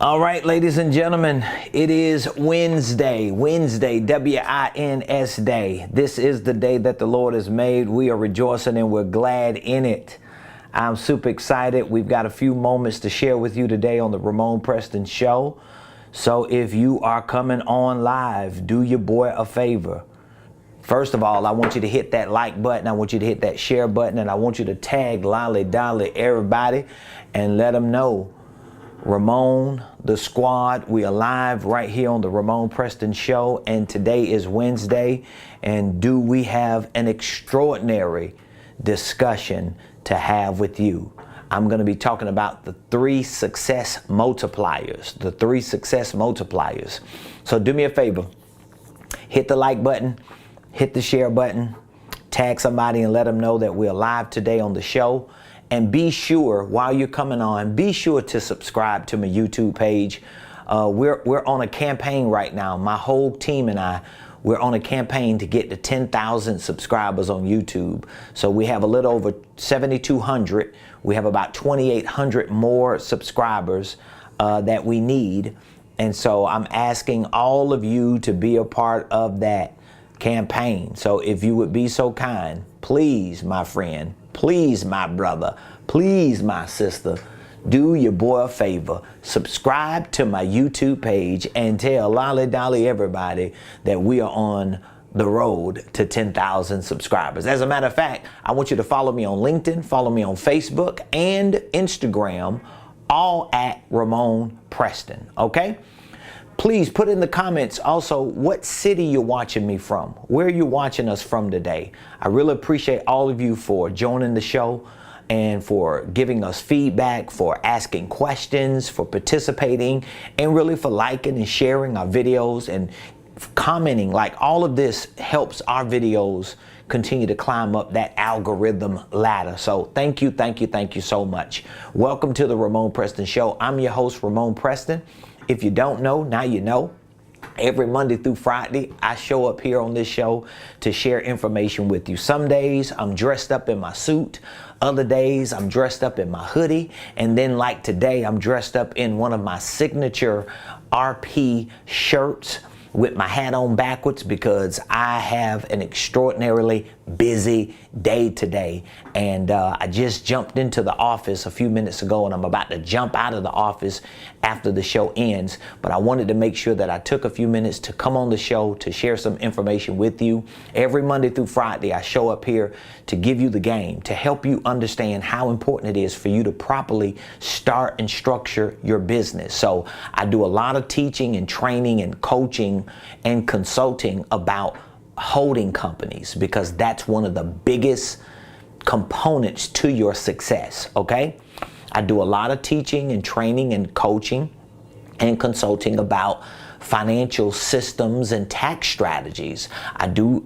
All right, ladies and gentlemen, it is Wednesday, W-I-N-S day. This is the day that the Lord has made. We are rejoicing and we're glad in it. I'm super excited. We've got a few moments to share with you today on the Ramon Preston Show. So if you are coming on live, do your boy a favor. First of all, I want you to hit that like button. I want you to hit that share button, and I want you to tag Lolly Dolly everybody and let them know Ramon, the squad, we are live right here on the Ramon Preston Show, and today is Wednesday, and do we have an extraordinary discussion to have with you. I'm going to be talking about the 3 success multipliers, So do me a favor, hit the like button, hit the share button, tag somebody and let them know that we're live today on the show. And be sure, while you're coming on, be sure to subscribe to my YouTube page. We're on a campaign right now. My whole team and I, we're on a campaign to get to 10,000 subscribers on YouTube. So we have a little over 7,200. We have about 2,800 more subscribers that we need. And so I'm asking all of you to be a part of that campaign. So if you would be so kind, please, my friend, please, my brother, please, my sister, do your boy a favor. Subscribe to my YouTube page and tell Lolly Dolly everybody that we are on the road to 10,000 subscribers. As a matter of fact, I want you to follow me on LinkedIn, follow me on Facebook and Instagram, all at Ramon Preston, okay? Please put in the comments also what city you're watching me from, where you're watching us from today. I really appreciate all of you for joining the show and for giving us feedback, for asking questions, for participating, and really for liking and sharing our videos and commenting. Like, all of this helps our videos continue to climb up that algorithm ladder. So thank you so much. Welcome to the Ramon Preston Show. I'm your host, Ramon Preston. If you don't know, now you know. Every Monday through Friday, I show up here on this show to share information with you. Some days I'm dressed up in my suit. Other days I'm dressed up in my hoodie. And then, like today, I'm dressed up in one of my signature RP shirts with my hat on backwards because I have an extraordinarily busy day today. And I just jumped into the office a few minutes ago, and I'm about to jump out of the office after the show ends. But I wanted to make sure that I took a few minutes to come on the show to share some information with you. Every Monday through Friday, I show up here to give you the game, to help you understand how important it is for you to properly start and structure your business. So I do a lot of teaching and training and coaching and consulting about holding companies, because that's one of the biggest components to your success, okay? I do a lot of teaching and training and coaching and consulting about financial systems and tax strategies. I do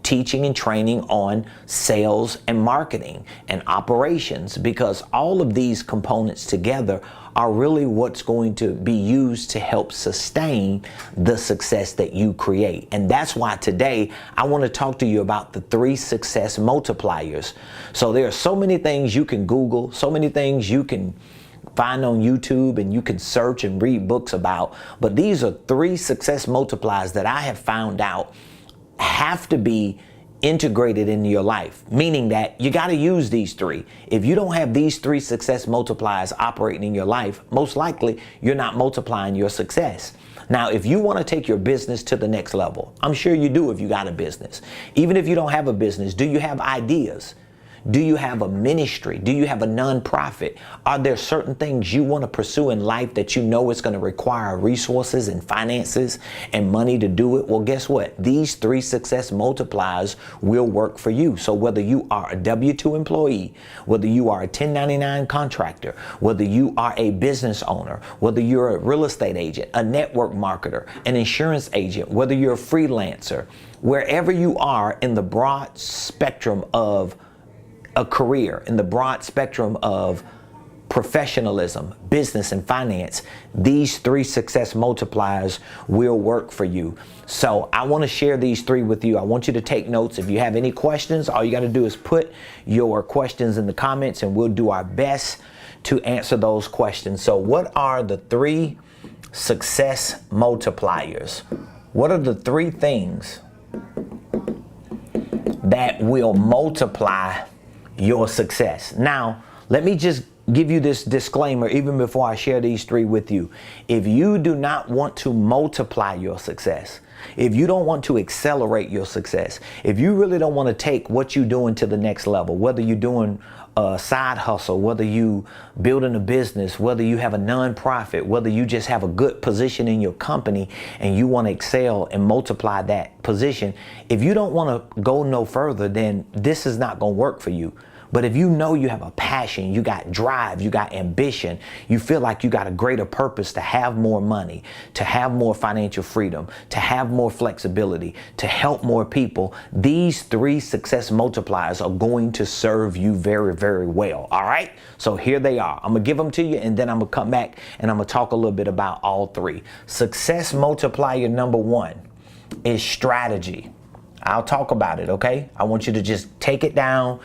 teaching and training on sales and marketing and operations, because all of these components together are really what's going to be used to help sustain the success that you create. And that's why today I want to talk to you about the 3 success multipliers. So there are so many things you can Google, so many things you can find on YouTube, and you can search and read books about, but these are 3 success multipliers that I have found out have to be integrated into your life, meaning that you got to use these 3. If you don't have these 3 success multipliers operating in your life, most likely you're not multiplying your success. Now, if you want to take your business to the next level, I'm sure you do if you got a business. Even if you don't have a business, do you have ideas? Do you have a ministry? Do you have a nonprofit? Are there certain things you want to pursue in life that you know is going to require resources and finances and money to do it? Well, guess what? These 3 success multipliers will work for you. So whether you are a W-2 employee, whether you are a 1099 contractor, whether you are a business owner, whether you're a real estate agent, a network marketer, an insurance agent, whether you're a freelancer, wherever you are in the broad spectrum of a career, in the broad spectrum of professionalism, business, and finance, these 3 success multipliers will work for you. So I want to share these 3 with you. I want you to take notes. If you have any questions, all you got to do is put your questions in the comments, and we'll do our best to answer those questions. So what are the 3 success multipliers? What are the 3 things that will multiply your success? Now, let me just give you this disclaimer even before I share these 3 with you. If you do not want to multiply your success, if you don't want to accelerate your success, if you really don't want to take what you're doing to the next level, whether you're doing a side hustle, whether you building a business, whether you have a nonprofit, whether you just have a good position in your company and you want to excel and multiply that position, if you don't want to go no further, then this is not going to work for you. But if you know you have a passion, you got drive, you got ambition, you feel like you got a greater purpose to have more money, to have more financial freedom, to have more flexibility, to help more people, these 3 success multipliers are going to serve you very, very well. All right? So here they are. I'm going to give them to you, and then I'm going to come back and I'm going to talk a little bit about all 3. Success multiplier number 1 is strategy. I'll talk about it, okay? I want you to just take it down,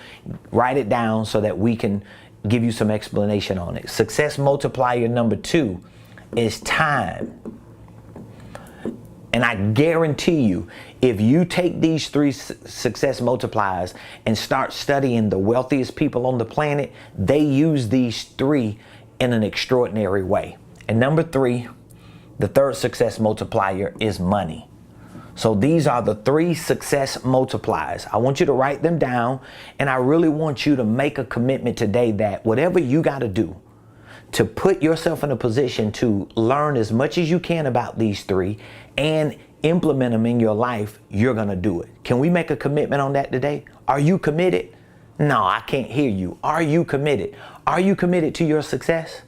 write it down so that we can give you some explanation on it. Success multiplier number 2 is time. And I guarantee you, if you take these 3 success multipliers and start studying the wealthiest people on the planet, they use these 3 in an extraordinary way. And number 3, the 3rd success multiplier is money. So these are the 3 success multipliers. I want you to write them down, and I really want you to make a commitment today that whatever you got to do to put yourself in a position to learn as much as you can about these 3 and implement them in your life, you're going to do it. Can we make a commitment on that today? Are you committed? No, I can't hear you. Are you committed? Are you committed to your success?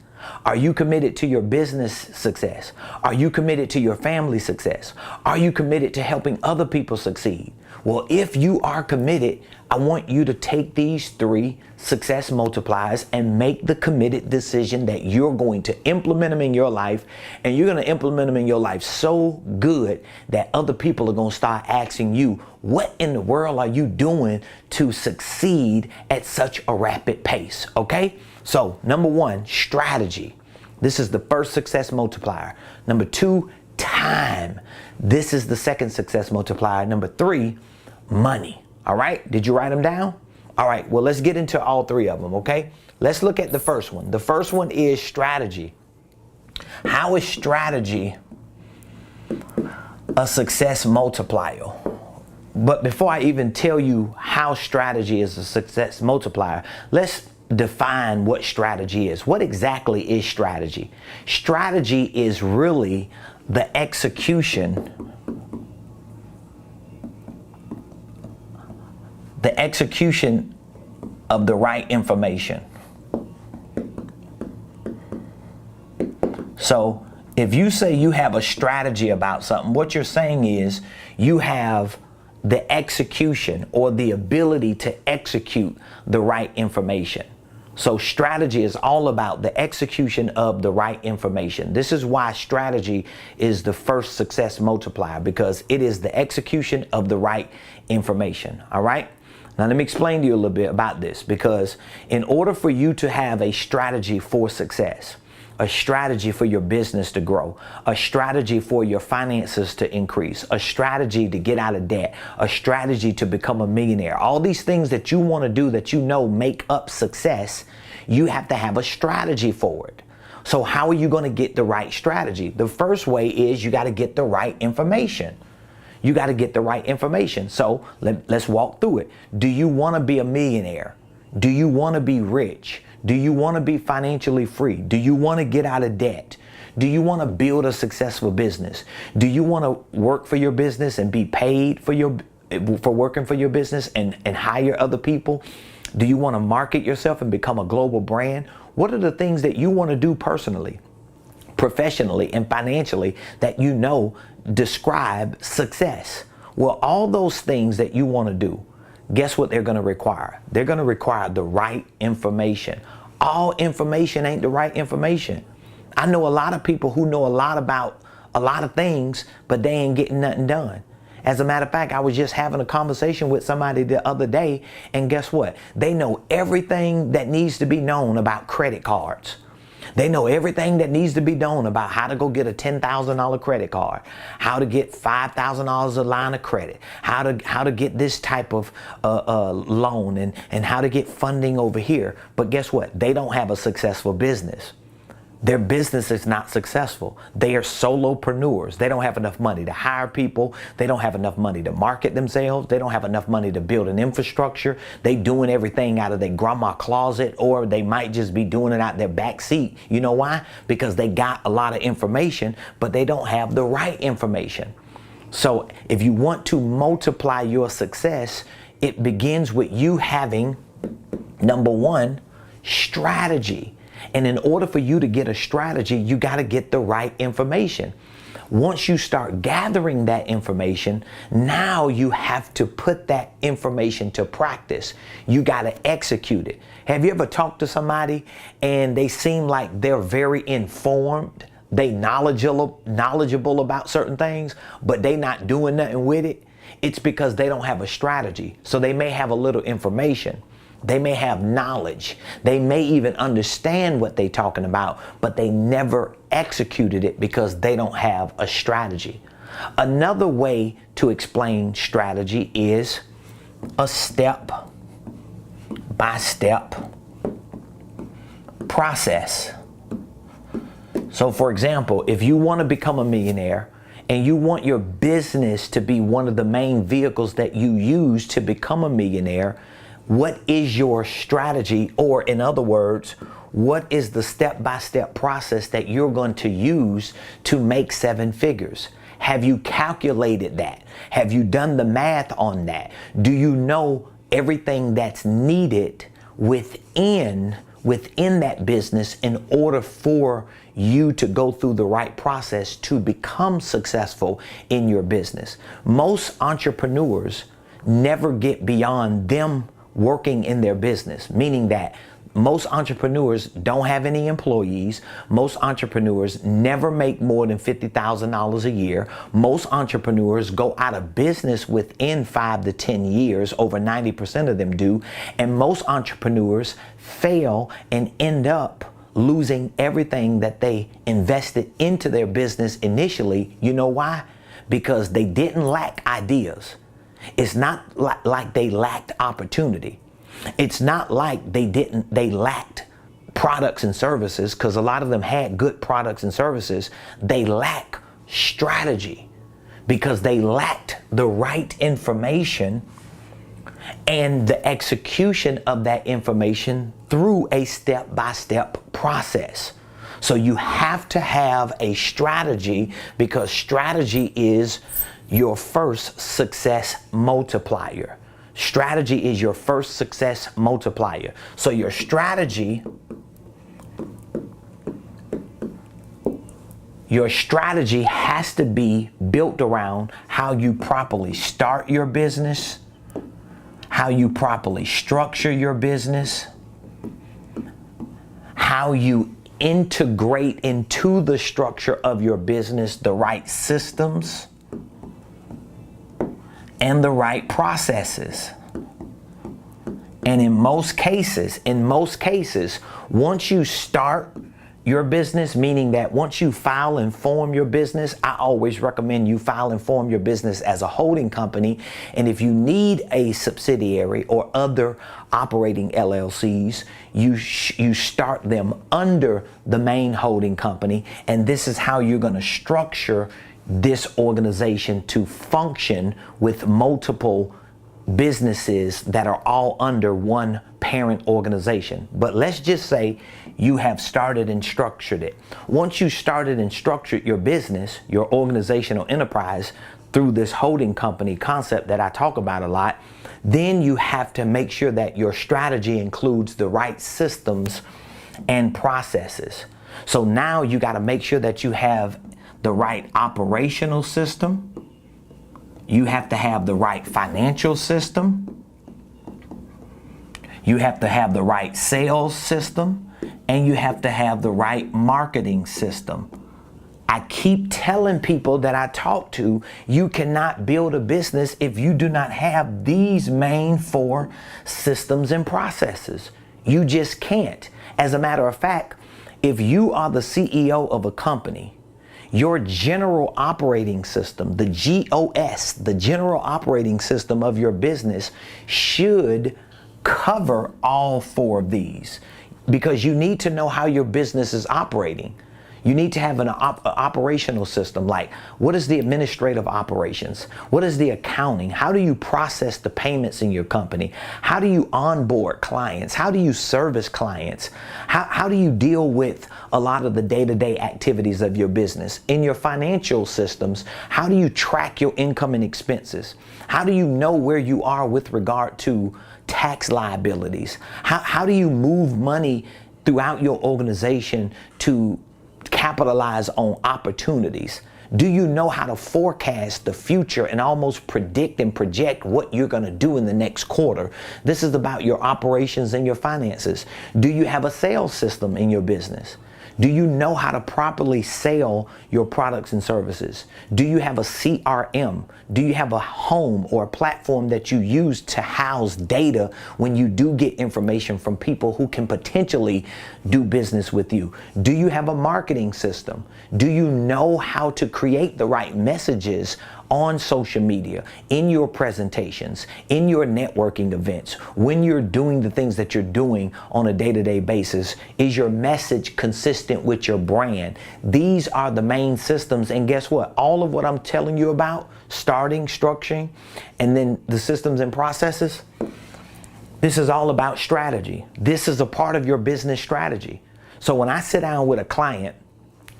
Are you committed to your business success? Are you committed to your family success? Are you committed to helping other people succeed? Well, if you are committed, I want you to take these 3 success multipliers and make the committed decision that you're going to implement them in your life, and you're going to implement them in your life so good that other people are going to start asking you, what in the world are you doing to succeed at such a rapid pace? Okay? So, number 1, strategy. This is the 1st success multiplier. Number 2, time. This is the 2nd success multiplier. Number 3, money. All right? Did you write them down? All right. Well, let's get into all 3 of them, okay? Let's look at the first one. The first one is strategy. How is strategy a success multiplier? But before I even tell you how strategy is a success multiplier, let's define what strategy is. What exactly is strategy? Strategy is really the execution of the right information. So if you say you have a strategy about something, what you're saying is you have the execution or the ability to execute the right information. So strategy is all about the execution of the right information. This is why strategy is the 1st success multiplier, because it is the execution of the right information. All right? Now let me explain to you a little bit about this, because in order for you to have a strategy for success, a strategy for your business to grow, a strategy for your finances to increase, a strategy to get out of debt, a strategy to become a millionaire, all these things that you want to do that you know make up success, you have to have a strategy for it. So how are you going to get the right strategy? The first way is you got to get the right information. You got to get the right information. So let's walk through it. Do you want to be a millionaire? Do you want to be rich? Do you want to be financially free? Do you want to get out of debt? Do you want to build a successful business? Do you want to work for your business and be paid for working for your business and hire other people? Do you want to market yourself and become a global brand? What are the things that you want to do personally, professionally, and financially that you know describe success? Well, all those things that you want to do, guess what they're going to require? They're going to require the right information. All information ain't the right information. I know a lot of people who know a lot about a lot of things, but they ain't getting nothing done. As a matter of fact, I was just having a conversation with somebody the other day, and guess what? They know everything that needs to be known about credit cards. They know everything that needs to be known about how to go get a $10,000 credit card, how to get $5,000 a line of credit, how to get this type of loan, and how to get funding over here. But guess what? They don't have a successful business. Their business is not successful. They are solopreneurs. They don't have enough money to hire people. They don't have enough money to market themselves. They don't have enough money to build an infrastructure. They doing everything out of their grandma closet, or they might just be doing it out their back seat. You know why? Because they got a lot of information, but they don't have the right information. So if you want to multiply your success, it begins with you having, number one, strategy. And in order for you to get a strategy, you got to get the right information. Once you start gathering that information, now you have to put that information to practice. You got to execute it. Have you ever talked to somebody and they seem like they're very informed, they knowledgeable about certain things, but they not doing nothing with it? It's because they don't have a strategy. So they may have a little information. They may have knowledge. They may even understand what they're talking about, but they never executed it because they don't have a strategy. Another way to explain strategy is a step-by-step process. So for example, if you want to become a millionaire and you want your business to be one of the main vehicles that you use to become a millionaire, what is your strategy? Or in other words, what is the step-by-step process that you're going to use to make 7 figures? Have you calculated that? Have you done the math on that? Do you know everything that's needed within that business in order for you to go through the right process to become successful in your business? Most entrepreneurs never get beyond them working in their business, meaning that most entrepreneurs don't have any employees. Most entrepreneurs never make more than $50,000 a year. Most entrepreneurs go out of business within 5 to 10 years. Over 90% of them do. And most entrepreneurs fail and end up losing everything that they invested into their business initially. You know why? Because they didn't lack ideas. It's not like they lacked opportunity. It's not like they lacked products and services, because a lot of them had good products and services. They lack strategy because they lacked the right information and the execution of that information through a step-by-step process. So you have to have a strategy, because strategy is your first success multiplier. Strategy is your first success multiplier. So your strategy has to be built around how you properly start your business, how you properly structure your business, how you integrate into the structure of your business the right systems and the right processes. And in most cases, once you start your business, meaning that once you file and form your business, I always recommend you file and form your business as a holding company. And if you need a subsidiary or other operating LLCs, you start them under the main holding company. And this is how you're going to structure this organization to function with multiple businesses that are all under one parent organization. But let's just say you have started and structured it. Once you started and structured your business, your organizational enterprise, through this holding company concept that I talk about a lot, then you have to make sure that your strategy includes the right systems and processes. So now you got to make sure that you have the right operational system. You have to have the right financial system. You have to have the right sales system, and you have to have the right marketing system. I keep telling people that I talk to, you cannot build a business if you do not have these main 4 systems and processes. You just can't. As a matter of fact, if you are the CEO of a company, your general operating system, the GOS, the general operating system of your business should cover all 4 of these, because you need to know how your business is operating. You need to have an operational system, like what is the administrative operations? What is the accounting? How do you process the payments in your company? How do you onboard clients? How do you service clients? How do you deal with a lot of the day-to-day activities of your business? In your financial systems, how do you track your income and expenses? How do you know where you are with regard to tax liabilities? How do you move money throughout your organization to capitalize on opportunities? Do you know how to forecast the future and almost predict and project what you're going to do in the next quarter? This is about your operations and your finances. Do you have a sales system in your business? Do you know how to properly sell your products and services? Do you have a CRM? Do you have a home or a platform that you use to house data when you do get information from people who can potentially do business with you? Do you have a marketing system? Do you know how to create the right messages on social media, in your presentations, in your networking events, when you're doing the things that you're doing on a day-to-day basis? Is your message consistent with your brand? These are the main systems, and guess what? All of what I'm telling you about, starting, structuring, and then the systems and processes, this is all about strategy. This is a part of your business strategy. So when I sit down with a client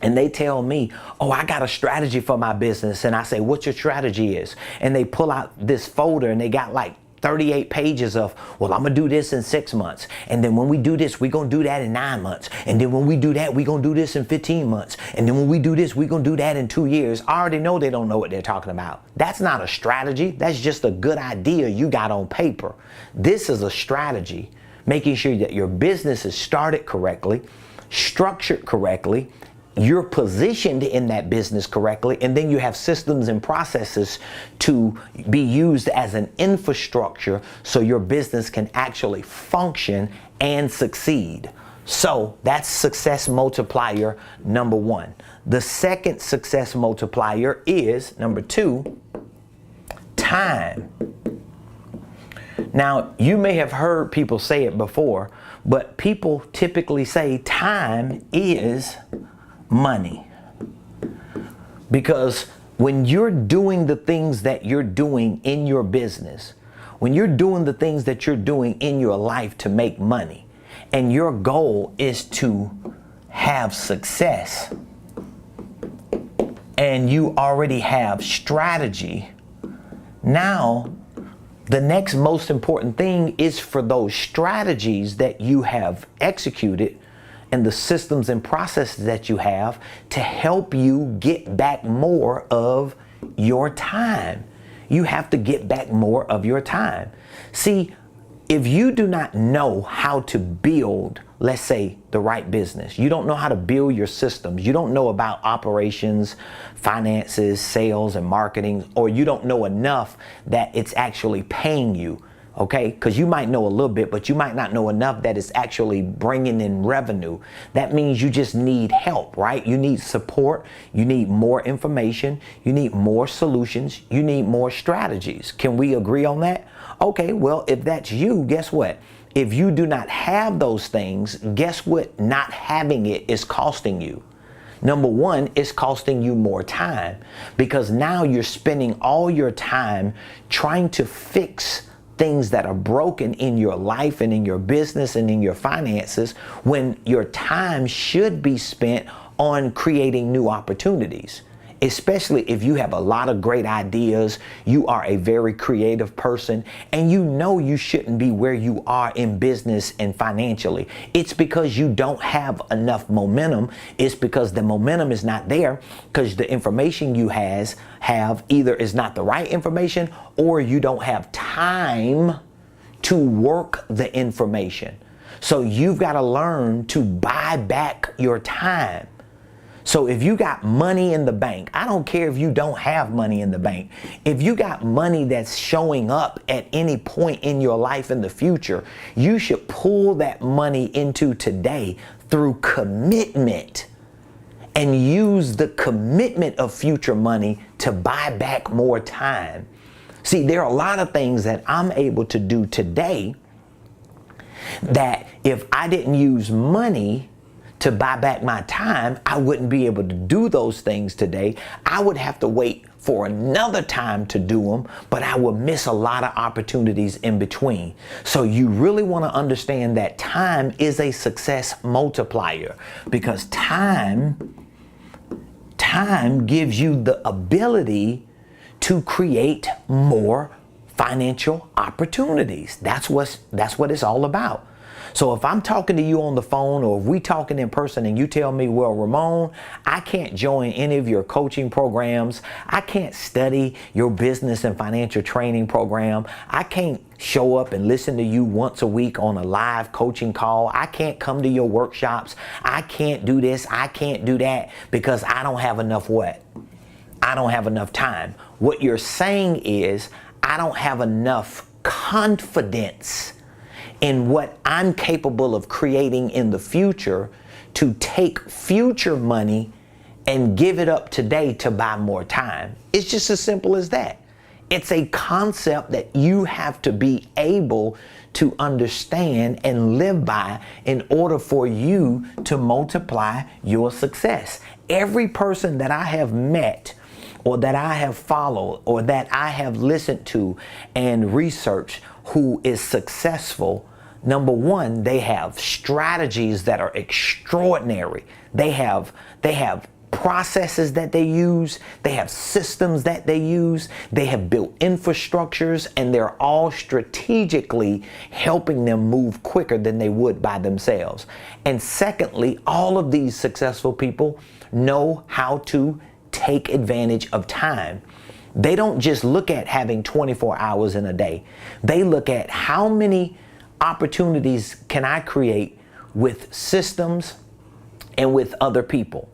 and they tell me, oh, I got a strategy for my business, and I say, what's your strategy is? And they pull out this folder and they got like 38 pages of, well, I'm gonna do this in 6 months. And then when we do this, we're gonna do that in 9 months. And then when we do that, we're gonna do this in 15 months. And then when we do this, we're gonna do that in 2 years. I already know they don't know what they're talking about. That's not a strategy. That's just a good idea you got on paper. This is a strategy, making sure that your business is started correctly, structured correctly, you're positioned in that business correctly, and then you have systems and processes to be used as an infrastructure so your business can actually function and succeed. So that's success multiplier number 1. The second success multiplier is number 2, time. Now, you may have heard people say it before, but people typically say time is money. Because when you're doing the things that you're doing in your business, when you're doing the things that you're doing in your life to make money, and your goal is to have success, and you already have strategy, now the next most important thing is for those strategies that you have executed and the systems and processes that you have to help you get back more of your time. You have to get back more of your time. See, if you do not know how to build, let's say, the right business, you don't know how to build your systems, you don't know about operations, finances, sales, and marketing, or you don't know enough that it's actually paying you, okay? Because you might know a little bit, but you might not know enough that it's actually bringing in revenue. That means you just need help, right? You need support. You need more information. You need more solutions. You need more strategies. Can we agree on that? Okay, well, if that's you, guess what? If you do not have those things, guess what not having it is costing you? Number 1, it's costing you more time, because now you're spending all your time trying to fix things that are broken in your life and in your business and in your finances, when your time should be spent on creating new opportunities. Especially if you have a lot of great ideas, you are a very creative person, and you know you shouldn't be where you are in business and financially. It's because you don't have enough momentum. It's because the momentum is not there, because the information you have either is not the right information, or you don't have time to work the information. So you've got to learn to buy back your time. So if you got money in the bank, I don't care if you don't have money in the bank. If you got money that's showing up at any point in your life in the future, you should pull that money into today through commitment and use the commitment of future money to buy back more time. See, there are a lot of things that I'm able to do today that if I didn't use money to buy back my time, I wouldn't be able to do those things today. I would have to wait for another time to do them, but I would miss a lot of opportunities in between. So you really want to understand that time is a success multiplier, because time gives you the ability to create more financial opportunities. That's what it's all about. So if I'm talking to you on the phone, or if we talking in person and you tell me, well, Ramon, I can't join any of your coaching programs. I can't study your business and financial training program. I can't show up and listen to you once a week on a live coaching call. I can't come to your workshops. I can't do this. I can't do that because I don't have enough what? I don't have enough time. What you're saying is, I don't have enough confidence in what I'm capable of creating in the future to take future money and give it up today to buy more time. It's just as simple as that. It's a concept that you have to be able to understand and live by in order for you to multiply your success. Every person that I have met, or that I have followed, or that I have listened to and researched who is successful, number one, they have strategies that are extraordinary. They have processes that they use. They have systems that they use. They have built infrastructures, and they're all strategically helping them move quicker than they would by themselves. And secondly, all of these successful people know how to take advantage of time. They don't just look at having 24 hours in a day. They look at how many opportunities can I create with systems and with other people.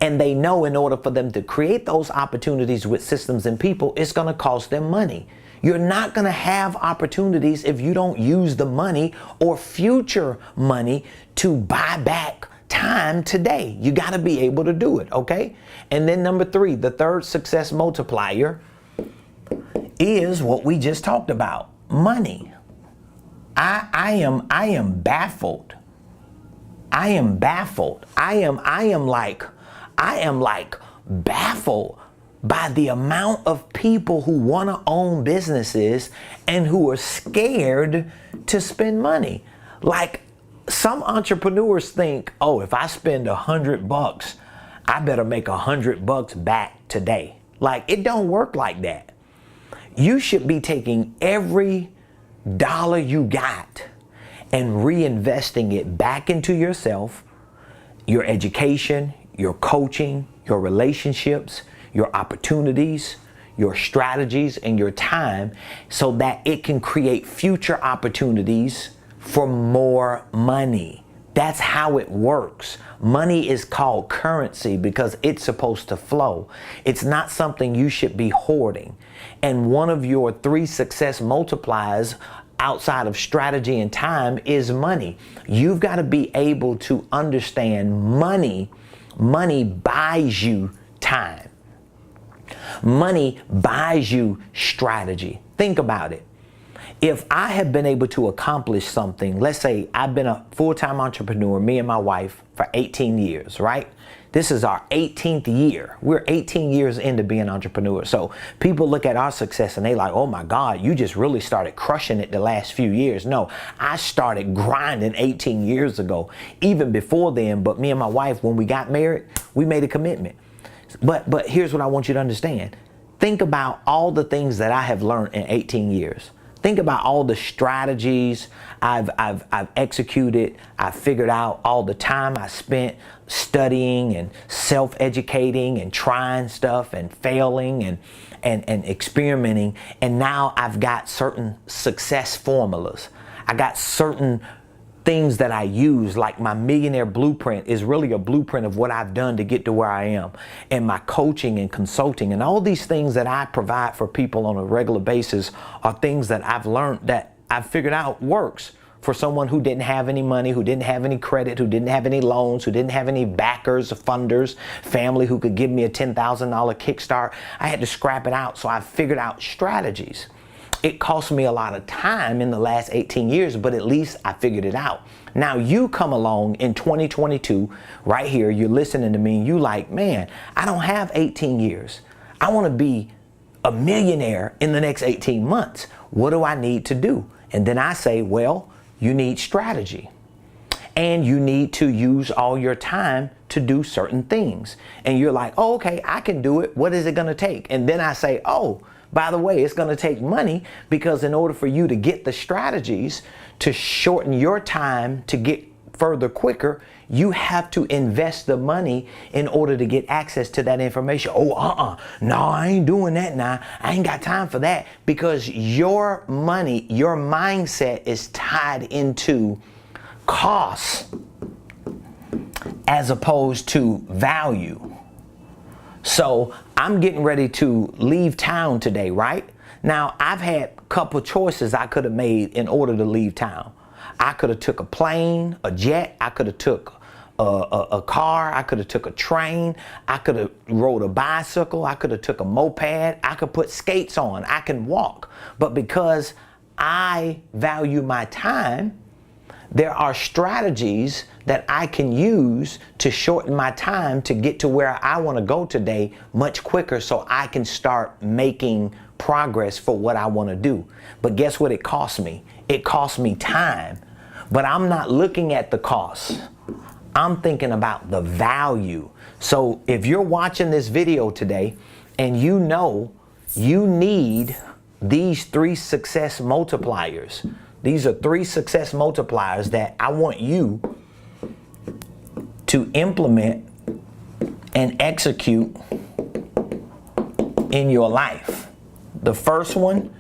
And they know in order for them to create those opportunities with systems and people, it's going to cost them money. You're not going to have opportunities if you don't use the money or future money to buy back time today. You got to be able to do it, okay? And then number three, the third success multiplier is what we just talked about, money. I am baffled. I am baffled. I am like baffled by the amount of people who want to own businesses and who are scared to spend money. Like, some entrepreneurs think, oh, if I spend $100, I better make $100 back today. Like, it don't work like that. You should be taking every dollar you got and reinvesting it back into yourself, your education, your coaching, your relationships, your opportunities, your strategies, and your time, so that it can create future opportunities for more money. That's how it works. Money is called currency because it's supposed to flow. It's not something you should be hoarding. And one of your three success multipliers outside of strategy and time is money. You've got to be able to understand money. Money buys you time. Money buys you strategy. Think about it. If I have been able to accomplish something, let's say I've been a full-time entrepreneur, me and my wife, for 18 years, right? This is our 18th year. We're 18 years into being entrepreneurs. So people look at our success and they like, oh my God, you just really started crushing it the last few years. No, I started grinding 18 years ago, even before then. But me and my wife, when we got married, we made a commitment. But here's what I want you to understand. Think about all the things that I have learned in 18 years. Think about all the strategies I've executed, I've figured out, all the time I spent studying and self-educating and trying stuff and failing and experimenting. And now I've got certain success formulas. I got certain things that I use, like my millionaire blueprint is really a blueprint of what I've done to get to where I am, and my coaching and consulting and all these things that I provide for people on a regular basis are things that I've learned, that I've figured out works for someone who didn't have any money, who didn't have any credit, who didn't have any loans, who didn't have any backers, funders, family who could give me a $10,000 kickstart. I had to scrap it out, so I figured out strategies. It cost me a lot of time in the last 18 years, but at least I figured it out. Now you come along in 2022, right here, you're listening to me and you like, man, I don't have 18 years. I want to be a millionaire in the next 18 months. What do I need to do? And then I say, well, you need strategy. And you need to use all your time to do certain things. And you're like, oh, okay, I can do it. What is it going to take? And then I say, oh, by the way, it's going to take money, because in order for you to get the strategies to shorten your time to get further quicker, you have to invest the money in order to get access to that information. Oh, no, I ain't doing that now. I ain't got time for that, because your money, your mindset is tied into costs as opposed to value. So I'm getting ready to leave town today, right? Now, I've had a couple choices I could have made in order to leave town. I could have took a plane, a jet. I could have took a car. I could have took a train. I could have rode a bicycle. I could have took a moped. I could put skates on. I can walk. But because I value my time, there are strategies that I can use to shorten my time to get to where I want to go today much quicker, so I can start making progress for what I want to do. But guess what it costs me? It costs me time. But I'm not looking at the costs. I'm thinking about the value. So if you're watching this video today and you know you need these 3 success multipliers, these are 3 success multipliers that I want you to implement and execute in your life. The first one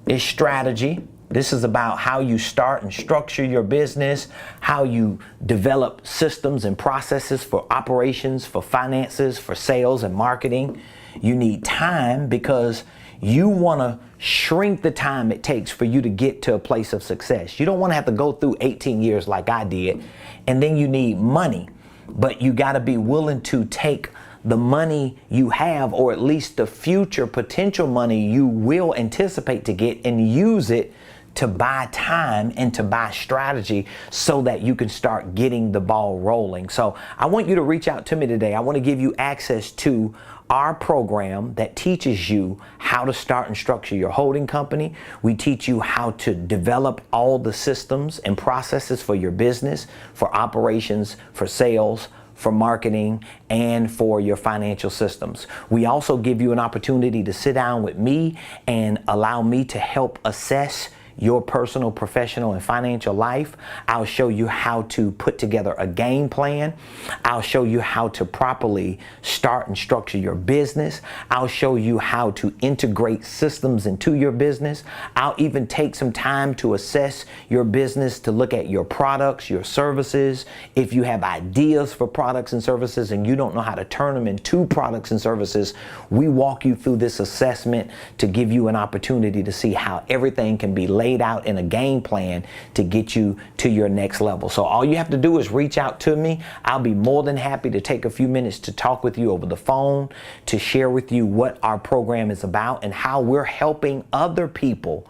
is strategy. This is about how you start and structure your business, how you develop systems and processes for operations, for finances, for sales and marketing. You need time, because you want to shrink the time it takes for you to get to a place of success. You don't want to have to go through 18 years like I did. And then you need money, but you got to be willing to take the money you have, or at least the future potential money you will anticipate to get, and use it to buy time and to buy strategy, so that you can start getting the ball rolling. So I want you to reach out to me today. I want to give you access to our program that teaches you how to start and structure your holding company. We teach you how to develop all the systems and processes for your business, for operations, for sales, for marketing, and for your financial systems. We also give you an opportunity to sit down with me and allow me to help assess your personal, professional, and financial life. I'll show you how to put together a game plan. I'll show you how to properly start and structure your business. I'll show you how to integrate systems into your business. I'll even take some time to assess your business, to look at your products, your services. If you have ideas for products and services and you don't know how to turn them into products and services, we walk you through this assessment to give you an opportunity to see how everything can be laid out in a game plan to get you to your next level. So all you have to do is reach out to me. I'll be more than happy to take a few minutes to talk with you over the phone, to share with you what our program is about and how we're helping other people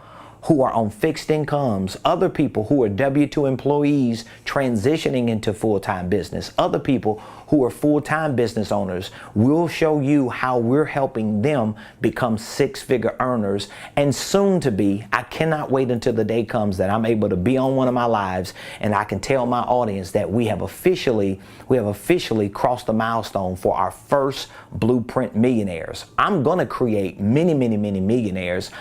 who are on fixed incomes, other people who are W-2 employees transitioning into full-time business, other people who are full-time business owners. We'll show you how we're helping them become 6-figure earners, and soon to be. I cannot wait until the day comes that I'm able to be on one of my lives and I can tell my audience that we have officially crossed the milestone for our first Blueprint Millionaires. I'm going to create many millionaires.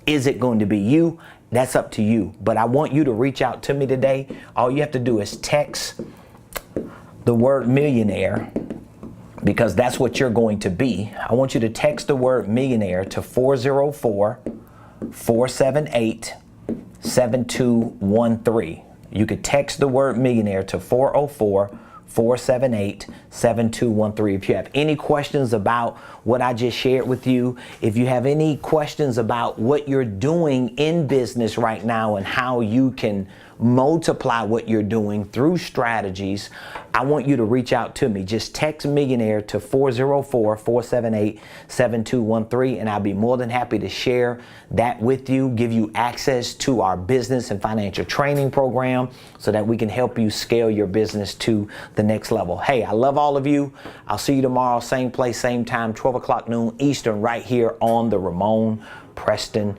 Is it going to be you? That's up to you. But I want you to reach out to me today. All you have to do is text the word millionaire, because that's what you're going to be. I want you to text the word millionaire to 404-478-7213. You could text the word millionaire to 404-478-7213. If you have any questions about what I just shared with you, if you have any questions about what you're doing in business right now and how you can multiply what you're doing through strategies, I want you to reach out to me. Just text millionaire to 404-478-7213, and I'll be more than happy to share that with you, give you access to our business and financial training program so that we can help you scale your business to the next level. Hey, I love all of you. I'll see you tomorrow, same place, same time, 12 o'clock noon Eastern, right here on the Ramon Preston